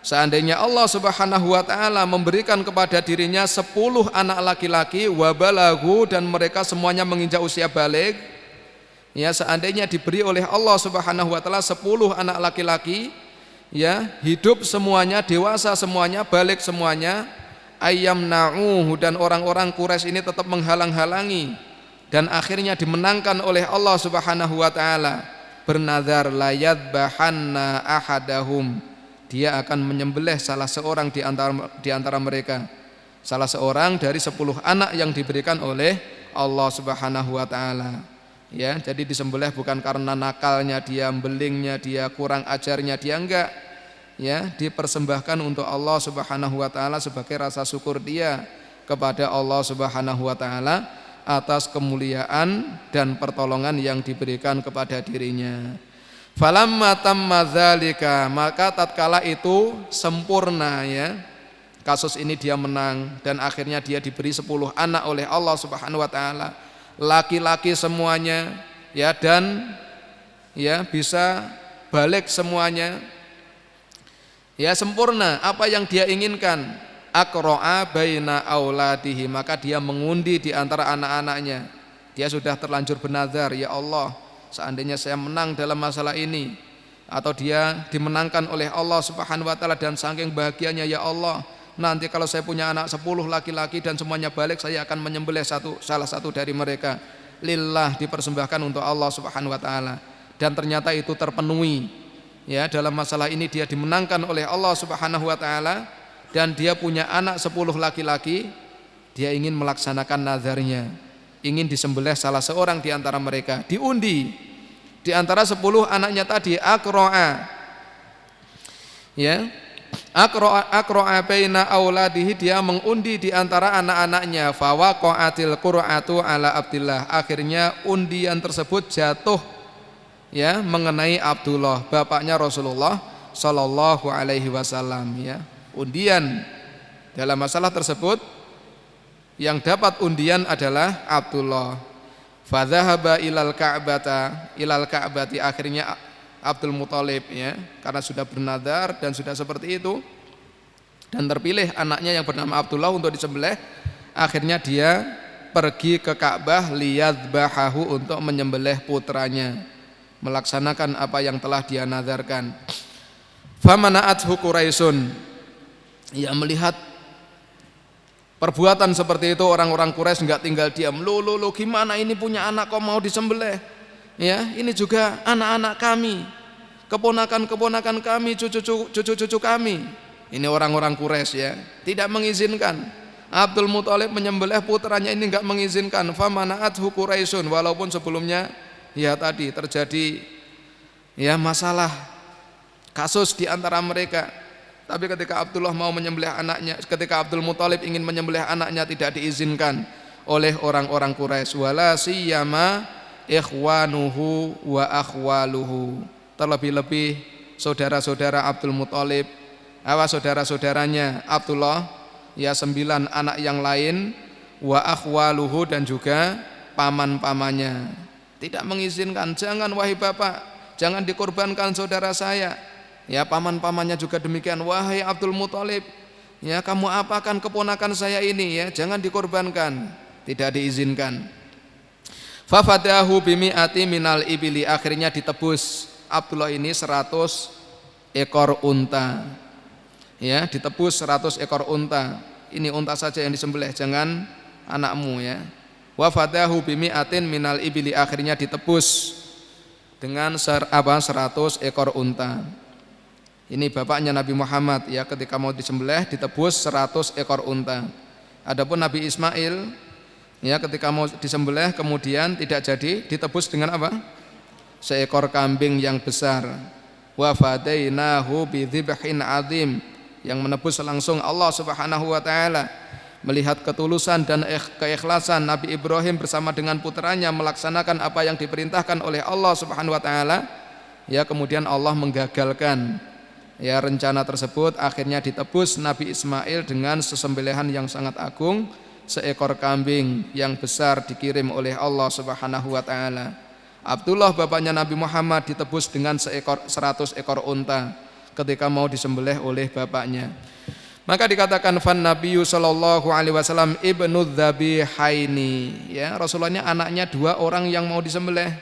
seandainya Allah Subhanahu wa taala memberikan kepada dirinya 10 anak laki-laki, wabalagu, dan mereka semuanya menginjak usia balik ya, seandainya diberi oleh Allah Subhanahu wa taala 10 anak laki-laki ya, hidup semuanya, dewasa semuanya, balik semuanya, ayam na'uhu, dan orang-orang Quraisy ini tetap menghalang-halangi, dan akhirnya dimenangkan oleh Allah Subhanahu wa taala. Bernazar la yadbahanna ahadahum, dia akan menyembelih salah seorang di antara mereka, salah seorang dari 10 anak yang diberikan oleh Allah Subhanahu wa taala. Ya, jadi disembelih bukan karena nakalnya dia, belingnya dia, kurang ajarnya dia, enggak. Ya, dipersembahkan untuk Allah Subhanahu wa taala sebagai rasa syukur dia kepada Allah Subhanahu wa taala atas kemuliaan dan pertolongan yang diberikan kepada dirinya. Falamma tamma dzalika, maka tatkala itu sempurna ya, kasus ini dia menang dan akhirnya dia diberi 10 anak oleh Allah Subhanahu wa taala, laki-laki semuanya ya, dan ya bisa balik semuanya. Ya, sempurna apa yang dia inginkan. Aqra'a baina auladihi, maka dia mengundi di antara anak-anaknya. Dia sudah terlanjur bernazar, ya Allah, seandainya saya menang dalam masalah ini, atau dia dimenangkan oleh Allah Subhanahu wa taala, dan saking bahagianya, ya Allah, nanti kalau saya punya anak 10 laki-laki dan semuanya balik, saya akan menyembelih salah satu dari mereka lillah, dipersembahkan untuk Allah Subhanahu wa taala. Dan ternyata itu terpenuhi. Ya, dalam masalah ini dia dimenangkan oleh Allah Subhanahu wa taala, dan dia punya anak 10 laki-laki. Dia ingin melaksanakan nazarnya, ingin disembelih salah seorang di antara mereka, diundi di antara 10 anaknya tadi. Aqra'a ya, aqra'a baina auladihi, dia mengundi di antara anak-anaknya. Fawaqa'atil qur'atu ala Abdillah, akhirnya undian tersebut jatuh ya mengenai Abdullah, bapaknya Rasulullah Shallallahu alaihi wasallam ya. Undian dalam masalah tersebut yang dapat undian adalah Abdullah. Fadzahaba ilal ka'bati, akhirnya Abdul Muthalib ya, karena sudah bernadar dan sudah seperti itu, dan terpilih anaknya yang bernama Abdullah untuk disembelih, akhirnya dia pergi ke Ka'bah liyadbahahu, untuk menyembelih putranya, melaksanakan apa yang telah dia nadarkan. Famana'athu Quraisyun, ia melihat perbuatan seperti itu orang-orang Quraisy enggak tinggal diam. Lo gimana ini punya anak kok mau disembelih? Ya, ini juga anak-anak kami, keponakan-keponakan kami, cucu-cucu kami. Ini orang-orang Quraisy ya, tidak mengizinkan. Abdul Muthalib menyembelih putranya ini enggak mengizinkan. Famana'athu Quraisyun, walaupun sebelumnya ya tadi terjadi ya masalah kasus di antara mereka. Tapi ketika Abdullah mau menyembelih anaknya, ketika Abdul Muthalib ingin menyembelih anaknya tidak diizinkan oleh orang-orang Quraisy. Wala siyama ikhwanuhu wa akhwaluhu, terlebih-lebih saudara-saudara Abdul Muthalib, saudara-saudaranya Abdullah, ya 9 anak yang lain, wa akhwaluhu dan juga paman-pamannya. Tidak mengizinkan, jangan wahai bapak, jangan dikorbankan saudara saya. Ya, paman-pamannya juga demikian, wahai Abdul Muthalib, ya kamu apakan keponakan saya ini, ya jangan dikorbankan. Tidak diizinkan. Fafadahu bimi'ati minal ibili, akhirnya ditebus Abdullah ini 100 ekor unta. Ya, ditebus 100 ekor unta. Ini unta saja yang disembelih, jangan anakmu ya. Wafadahu bimi'atin minal ibili, akhirnya ditebus dengan 100 ekor unta. Ini bapaknya Nabi Muhammad ya, ketika mau disembelih ditebus 100 ekor unta. Adapun Nabi Ismail ya, ketika mau disembelih kemudian tidak jadi, ditebus dengan apa? Seekor kambing yang besar. Wa fadainahu bidzibhin adzim, yang menebus langsung Allah Subhanahu wa taala. Melihat ketulusan dan keikhlasan Nabi Ibrahim bersama dengan putranya melaksanakan apa yang diperintahkan oleh Allah Subhanahu wa taala, ya kemudian Allah menggagalkan ya rencana tersebut. Akhirnya ditebus Nabi Ismail dengan sesembelihan yang sangat agung, seekor kambing yang besar dikirim oleh Allah Subhanahu wa taala. Abdullah bapaknya Nabi Muhammad ditebus dengan 100 ekor unta ketika mau disembelih oleh bapaknya. Maka dikatakan fan Nabiyyu sallallahu alaihi wasallam ibnu dzabihaini, ya Rasulullah anaknya 2 orang yang mau disembelih,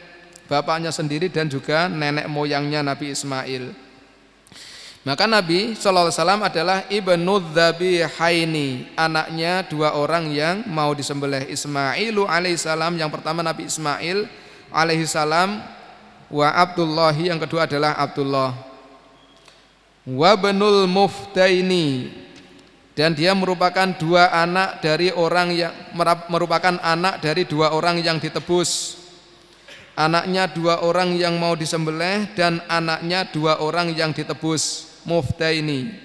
bapaknya sendiri dan juga nenek moyangnya Nabi Ismail. Maka Nabi sallallahu alaihi wasallam adalah ibnu dzabihaini, anaknya 2 orang yang mau disembelih. Ismailu alaihissalam, yang pertama Nabi Ismail alaihissalam, wa Abdullah, yang kedua adalah Abdullah. Wa benul mufdaini, dan dia merupakan 2 anak dari orang yang merupakan anak dari 2 orang yang ditebus. Anaknya 2 orang yang mau disembelih dan anaknya 2 orang yang ditebus. Mufdaini,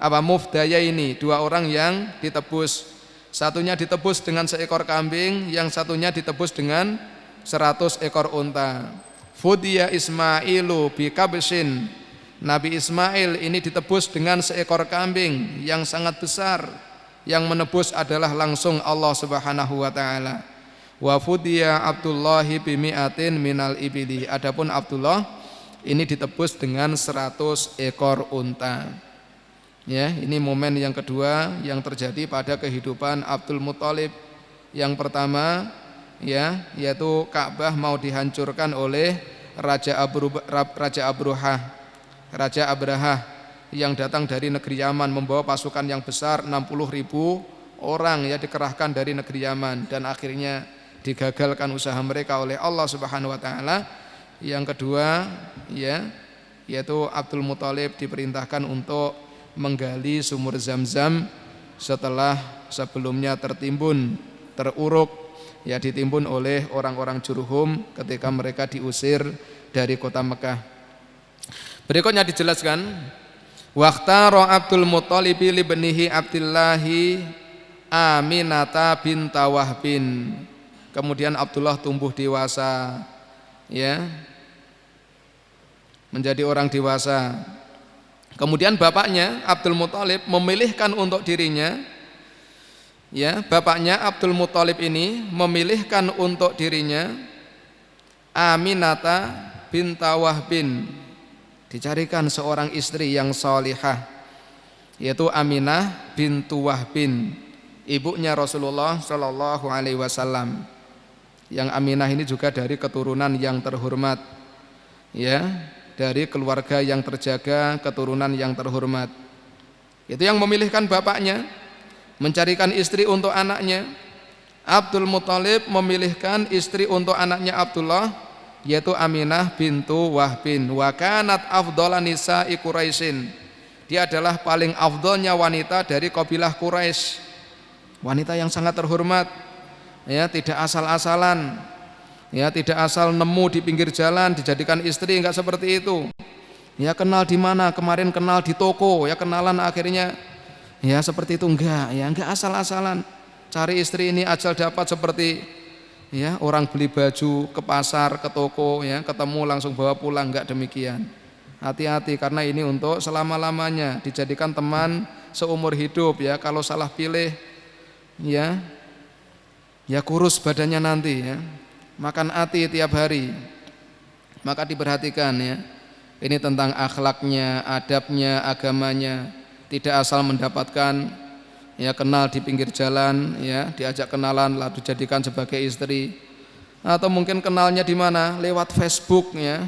mufdaya ini 2 orang yang ditebus. Satunya ditebus dengan seekor kambing, yang satunya ditebus dengan 100 ekor unta. Fudiya Ismailu bikabsin, Nabi Ismail ini ditebus dengan seekor kambing yang sangat besar, yang menebus adalah langsung Allah Subhanahu wa taala. Wa fudiya Abdullahi bimi'atin minal ibili, adapun Abdullah ini ditebus dengan 100 ekor unta. Ya, ini momen yang kedua yang terjadi pada kehidupan Abdul Muthalib. Yang pertama ya, yaitu Ka'bah mau dihancurkan oleh Raja Abrahah yang datang dari negeri Yaman membawa pasukan yang besar, 60.000 orang ya dikerahkan dari negeri Yaman, dan akhirnya digagalkan usaha mereka oleh Allah Subhanahu wa taala. Yang kedua ya, yaitu Abdul Muthalib diperintahkan untuk menggali sumur Zam-Zam setelah sebelumnya teruruk ya, ditimbun oleh orang-orang Jurhum ketika mereka diusir dari kota Mekah. Berikutnya dijelaskan, waqtara Abdul Muthalib li ibnihi Abdillahi Aminata binta Wahbin. Kemudian Abdullah tumbuh dewasa ya, menjadi orang dewasa. Kemudian bapaknya Abdul Muthalib memilihkan untuk dirinya ya, bapaknya Abdul Muthalib ini memilihkan untuk dirinya Aminata binta Wahbin, dicarikan seorang istri yang salihah, yaitu Aminah bintu Wahbin, ibunya Rasulullah Shallallahu alaihi wasallam. Yang Aminah ini juga dari keturunan yang terhormat ya, dari keluarga yang terjaga, keturunan yang terhormat. Itu yang memilihkan bapaknya. mencarikan istri untuk anaknya. Abdul Muthalib memilihkan istri untuk anaknya Abdullah, yaitu Aminah bintu Wahbin. Wa kanat afdhalan nisa'i Quraisyin. Dia adalah paling afdolnya wanita dari kabilah Quraisy. Wanita yang sangat terhormat, ya, tidak asal-asalan, ya, tidak asal nemu di pinggir jalan dijadikan istri, enggak seperti itu. Ya, kenal di mana? Kemarin kenal di toko, ya kenalan akhirnya ya seperti itu, enggak, ya enggak asal-asalan. Cari istri ini ajal dapat seperti ya orang beli baju ke pasar, ke toko, ya ketemu langsung bawa pulang, enggak demikian. Hati-hati, karena ini untuk selama-lamanya, dijadikan teman seumur hidup, ya. Kalau salah pilih, ya kurus badannya nanti, ya. Makan ati tiap hari. Maka diperhatikan, ya. Ini tentang akhlaknya, adabnya, agamanya. Tidak asal mendapatkan, ya, kenal di pinggir jalan, ya, diajak kenalan lalu dijadikan sebagai istri. Atau mungkin kenalnya di mana? Lewat Facebook, ya.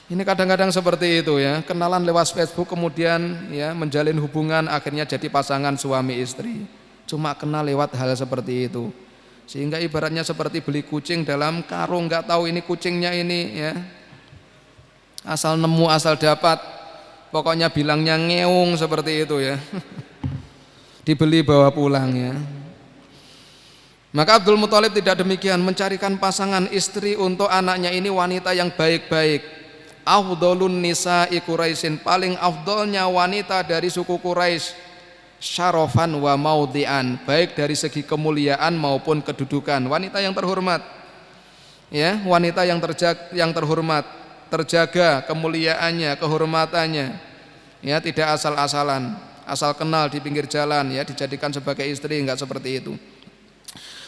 Ini kadang-kadang seperti itu, ya, kenalan lewat Facebook kemudian ya menjalin hubungan akhirnya jadi pasangan suami istri. Cuma kenal lewat hal seperti itu. Sehingga ibaratnya seperti beli kucing dalam karung, nggak tahu ini kucingnya ini, ya. Asal nemu asal dapat. Pokoknya bilangnya ngeung seperti itu, ya. Dibeli bawa pulang, ya. Maka Abdul Muthalib tidak demikian, mencarikan pasangan istri untuk anaknya ini wanita yang baik-baik. Afdhalun nisa'i Quraisyin, paling afdolnya wanita dari suku Quraisy, syarafan wa maudhi'an, baik dari segi kemuliaan maupun kedudukan, wanita yang terhormat, ya, wanita yang terhormat, terjaga kemuliaannya, kehormatannya, ya, tidak asal-asalan, asal kenal di pinggir jalan, ya, dijadikan sebagai istri, enggak seperti itu.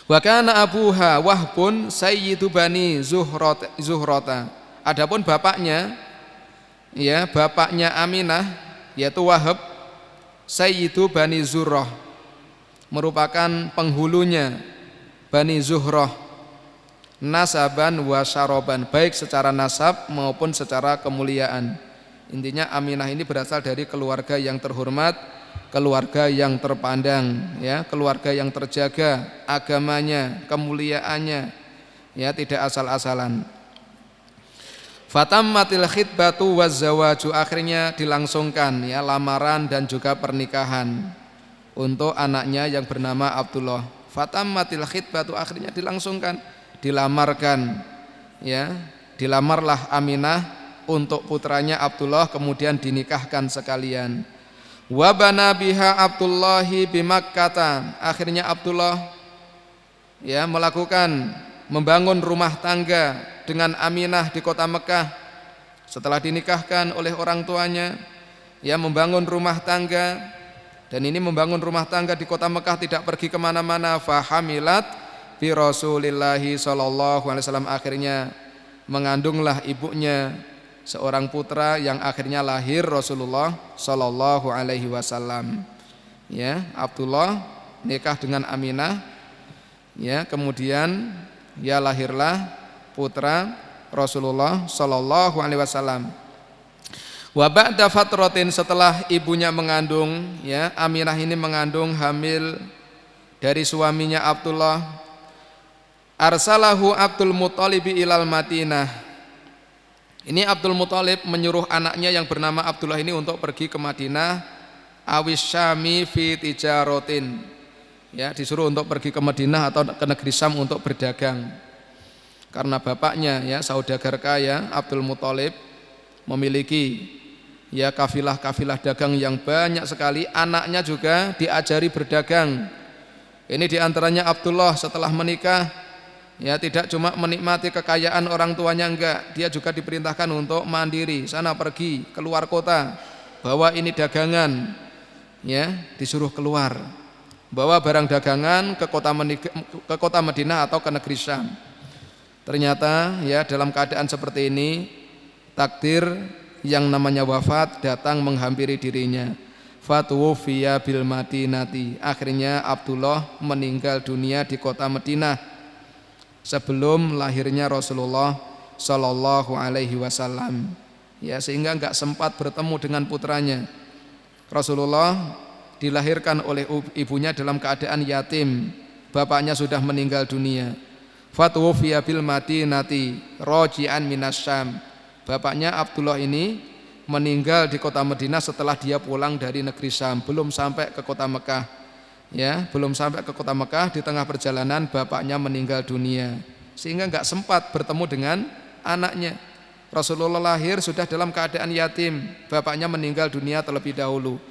Wa kana abuha Wahbun sayyidu bani Zuhrata. Adapun bapaknya, ya, bapaknya Aminah yaitu Wahab, sayyidu bani Zurrah, merupakan penghulunya Bani Zuhrah, nasaban wa syaraban, baik secara nasab maupun secara kemuliaan. Intinya Aminah ini berasal dari keluarga yang terhormat, keluarga yang terpandang, ya, keluarga yang terjaga agamanya, kemuliaannya, ya, tidak asal-asalan. Fatammatil khitbatu wazzawaju, akhirnya dilangsungkan, ya, lamaran dan juga pernikahan untuk anaknya yang bernama Abdullah. Fatammatil khitbatu, akhirnya dilangsungkan, dilamarkan, ya, dilamarlah Aminah untuk putranya Abdullah, kemudian dinikahkan sekalian. Wa bana biha Abdullahi bimakkata, akhirnya Abdullah, ya, membangun rumah tangga dengan Aminah di kota Mekah. Setelah dinikahkan oleh orang tuanya, ya, membangun rumah tangga, dan ini membangun rumah tangga di kota Mekah, tidak pergi kemana-mana. Fahamilat bi Rasulillahi sallallahu alaihi wasallam, akhirnya mengandunglah ibunya seorang putra yang akhirnya lahir Rasulullah sallallahu alaihi wasallam. Ya, Abdullah nikah dengan Aminah, ya, kemudian ya lahirlah putra Rasulullah sallallahu alaihi wasallam. Wa ba'da fatratin, setelah ibunya mengandung, ya, Aminah ini mengandung hamil dari suaminya Abdullah, arsalahu Abdul Muthalib ilal Madinah. Ini Abdul Muthalib menyuruh anaknya yang bernama Abdullah ini untuk pergi ke Madinah, awis syami fi tijarotin, ya, disuruh untuk pergi ke Madinah atau ke negeri Syam untuk berdagang. Karena bapaknya, ya, saudagar kaya, Abdul Muthalib memiliki, ya, kafilah-kafilah dagang yang banyak sekali. Anaknya juga diajari berdagang. Ini diantaranya Abdullah setelah menikah, ya, tidak cuma menikmati kekayaan orang tuanya, enggak, dia juga diperintahkan untuk mandiri, sana pergi keluar kota, bawa ini dagangan, ya, disuruh keluar, bawa barang dagangan ke kota Madinah atau ke negeri Syam. Ternyata, ya, dalam keadaan seperti ini, takdir yang namanya wafat datang menghampiri dirinya. Fatuwfiya bil Madinati, akhirnya Abdullah meninggal dunia di kota Madinah sebelum lahirnya Rasulullah sallallahu alaihi wasallam, ya, sehingga enggak sempat bertemu dengan putranya. Rasulullah dilahirkan oleh ibunya dalam keadaan yatim, bapaknya sudah meninggal dunia. Fatuwfiya bil Madinati raji'an minas Syam. Bapaknya Abdullah ini meninggal di kota Madinah setelah dia pulang dari negeri Syam, belum sampai ke kota Mekah. Ya, belum sampai ke kota Mekah, di tengah perjalanan bapaknya meninggal dunia, sehingga enggak sempat bertemu dengan anaknya. Rasulullah lahir sudah dalam keadaan yatim, bapaknya meninggal dunia terlebih dahulu.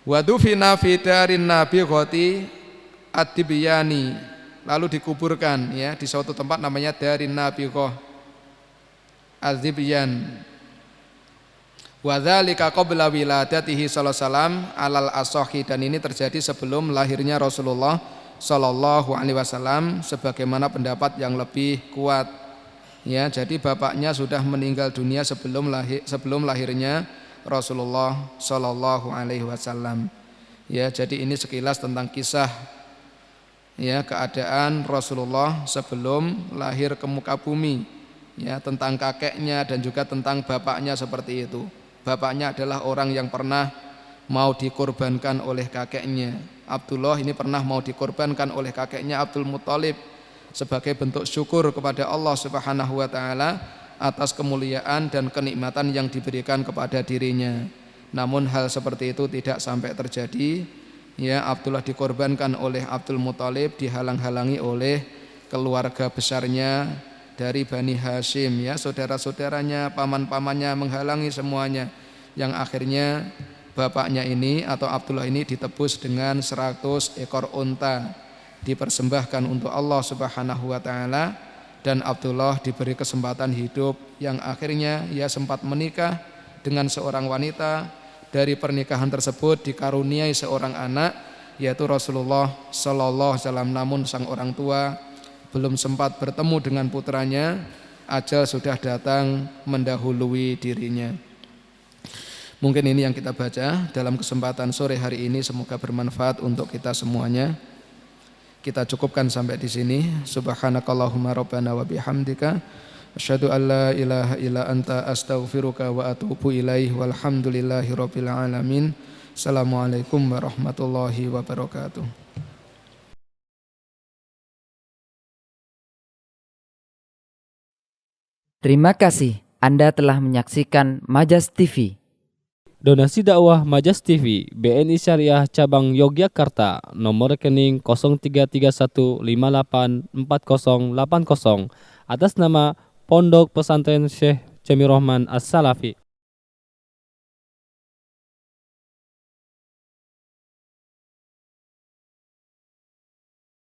Wadufina fi darin nabighati ad-Dibyani, lalu dikuburkan ya di suatu tempat namanya Darin Nabighah ad-Dibyan. Wa dzalika qabla wiladatihi sallallahu alaihi wasallam alal asahi, dan ini terjadi sebelum lahirnya Rasulullah sallallahu alaihi wasallam sebagaimana pendapat yang lebih kuat. Ya, jadi bapaknya sudah meninggal dunia sebelum lahirnya Rasulullah sallallahu alaihi wasallam. Ya, jadi ini sekilas tentang kisah ya keadaan Rasulullah sebelum lahir ke muka bumi. Ya, tentang kakeknya dan juga tentang bapaknya seperti itu. Bapaknya adalah orang yang pernah mau dikorbankan oleh kakeknya. Abdullah ini pernah mau dikorbankan oleh kakeknya Abdul Muthalib sebagai bentuk syukur kepada Allah Subhanahu wa taala atas kemuliaan dan kenikmatan yang diberikan kepada dirinya. Namun hal seperti itu tidak sampai terjadi. Ya, Abdullah dikorbankan oleh Abdul Muthalib, dihalang-halangi oleh keluarga besarnya dari Bani Hashim, ya, saudara-saudaranya, paman-pamannya menghalangi semuanya, yang akhirnya bapaknya ini atau Abdullah ini ditebus dengan 100 ekor unta, dipersembahkan untuk Allah Subhanahu wa taala, dan Abdullah diberi kesempatan hidup yang akhirnya ia sempat menikah dengan seorang wanita. Dari pernikahan tersebut dikaruniai seorang anak, yaitu Rasulullah sallallahu alaihi wasallam. Namun sang orang tua belum sempat bertemu dengan putranya, ajal sudah datang mendahului dirinya. Mungkin ini yang kita baca dalam kesempatan sore hari ini, semoga bermanfaat untuk kita semuanya. Kita cukupkan sampai di sini. Subhanakallahumma rabbana wa bihamdika asyhadu an la ilaha illa anta astaghfiruka wa atubu ilaih, walhamdulillahi rabbil alamin. Assalamualaikum warahmatullahi wabarakatuh. Terima kasih Anda telah menyaksikan Majas TV. Donasi dakwah Majas TV BNI Syariah Cabang Yogyakarta, nomor rekening 0331584080 atas nama Pondok Pesantren Syekh Jamirohman As-Salafi.